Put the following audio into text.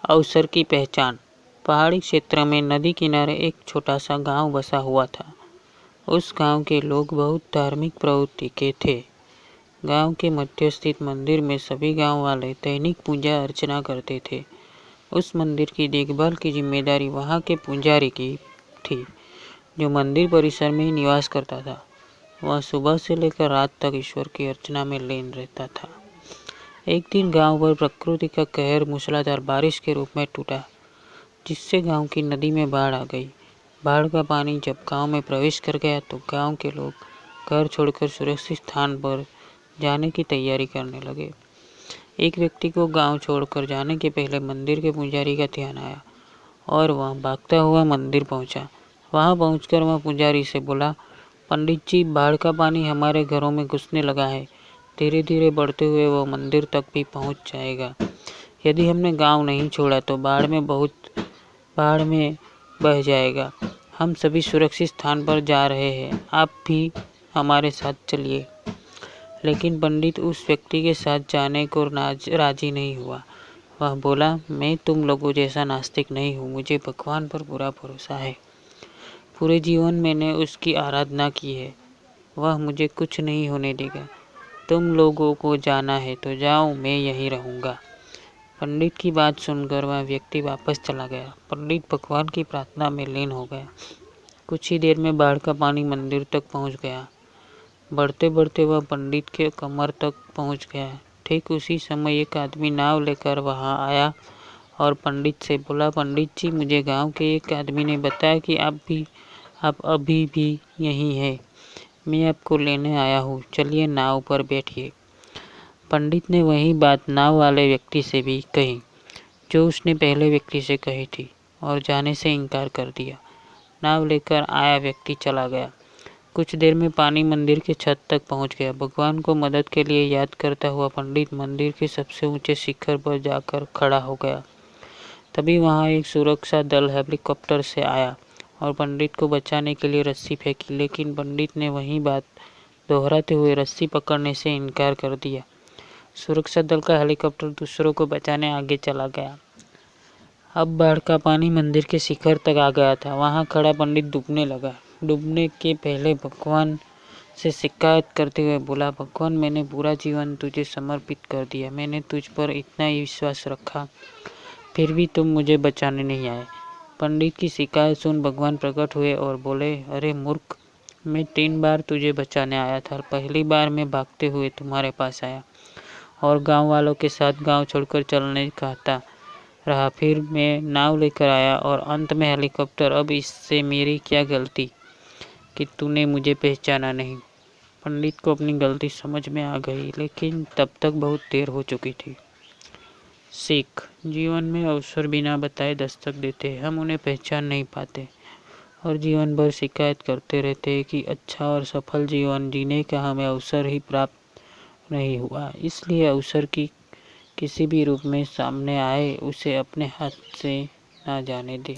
अवसर की पहचान। पहाड़ी क्षेत्र में नदी किनारे एक छोटा सा गांव बसा हुआ था। उस गांव के लोग बहुत धार्मिक प्रवृत्ति के थे। गांव के मध्य स्थित मंदिर में सभी गांव वाले दैनिक पूजा अर्चना करते थे। उस मंदिर की देखभाल की जिम्मेदारी वहां के पुजारी की थी, जो मंदिर परिसर में ही निवास करता था। वह सुबह से लेकर रात तक ईश्वर की अर्चना में लीन रहता था। एक दिन गांव पर प्रकृति का कहर मूसलाधार बारिश के रूप में टूटा, जिससे गांव की नदी में बाढ़ आ गई। बाढ़ का पानी जब गांव में प्रवेश कर गया तो गांव के लोग घर छोड़कर सुरक्षित स्थान पर जाने की तैयारी करने लगे। एक व्यक्ति को गांव छोड़कर जाने के पहले मंदिर के पुजारी का ध्यान आया और वह भागता हुआ मंदिर पहुंचा। वहां पहुंचकर वह पुजारी से बोला, पंडित जी, बाढ़ का पानी हमारे घरों में घुसने लगा है। धीरे धीरे बढ़ते हुए वो मंदिर तक भी पहुंच जाएगा। यदि हमने गांव नहीं छोड़ा तो बाढ़ में बह जाएगा। हम सभी सुरक्षित स्थान पर जा रहे हैं, आप भी हमारे साथ चलिए। लेकिन पंडित उस व्यक्ति के साथ जाने को राजी नहीं हुआ। वह बोला, मैं तुम लोगों जैसा नास्तिक नहीं हूँ, मुझे भगवान पर पूरा भरोसा है। पूरे जीवन मैंने उसकी आराधना की है, वह मुझे कुछ नहीं होने देगा। तुम लोगों को जाना है तो जाओ, मैं यहीं रहूँगा। पंडित की बात सुनकर वह व्यक्ति वापस चला गया। पंडित भगवान की प्रार्थना में लीन हो गया। कुछ ही देर में बाढ़ का पानी मंदिर तक पहुंच गया। बढ़ते बढ़ते वह पंडित के कमर तक पहुंच गया। ठीक उसी समय एक आदमी नाव लेकर वहां आया और पंडित से बोला, पंडित जी, मुझे गांव के एक आदमी ने बताया कि आप अभी भी यहीं हैं। मैं आपको लेने आया हूँ, चलिए नाव पर बैठिए। पंडित ने वही बात नाव वाले व्यक्ति से भी कही, जो उसने पहले व्यक्ति से कही थी, और जाने से इनकार कर दिया। नाव लेकर आया व्यक्ति चला गया। कुछ देर में पानी मंदिर के छत तक पहुंच गया। भगवान को मदद के लिए याद करता हुआ पंडित मंदिर के सबसे ऊंचे शिखर पर जाकर खड़ा हो गया। तभी वहां एक सुरक्षा दल हेलीकॉप्टर से आया और पंडित को बचाने के लिए रस्सी फेंकी, लेकिन पंडित ने वही बात दोहराते हुए रस्सी पकड़ने से इनकार कर दिया। सुरक्षा दल का हेलीकॉप्टर दूसरों को बचाने आगे चला गया। अब बाढ़ का पानी मंदिर के शिखर तक आ गया था। वहां खड़ा पंडित डूबने लगा। डूबने के पहले भगवान से शिकायत करते हुए बोला, भगवान, मैंने पूरा जीवन तुझे समर्पित कर दिया। मैंने तुझ पर इतना ही विश्वास रखा, फिर भी तुम मुझे बचाने नहीं आए। पंडित की शिकायत सुन भगवान प्रकट हुए और बोले, अरे मूर्ख, मैं 3 बार तुझे बचाने आया था। पहली बार मैं भागते हुए तुम्हारे पास आया और गांव वालों के साथ गांव छोड़कर चलने कहता रहा। फिर मैं नाव लेकर आया और अंत में हेलीकॉप्टर। अब इससे मेरी क्या गलती कि तूने मुझे पहचाना नहीं। पंडित को अपनी गलती समझ में आ गई, लेकिन तब तक बहुत देर हो चुकी थी। सीख: जीवन में अवसर बिना बताए दस्तक देते हैं। हम उन्हें पहचान नहीं पाते और जीवन भर शिकायत करते रहते हैं कि अच्छा और सफल जीवन जीने का हमें अवसर ही प्राप्त नहीं हुआ। इसलिए अवसर की किसी भी रूप में सामने आए, उसे अपने हाथ से ना जाने दे।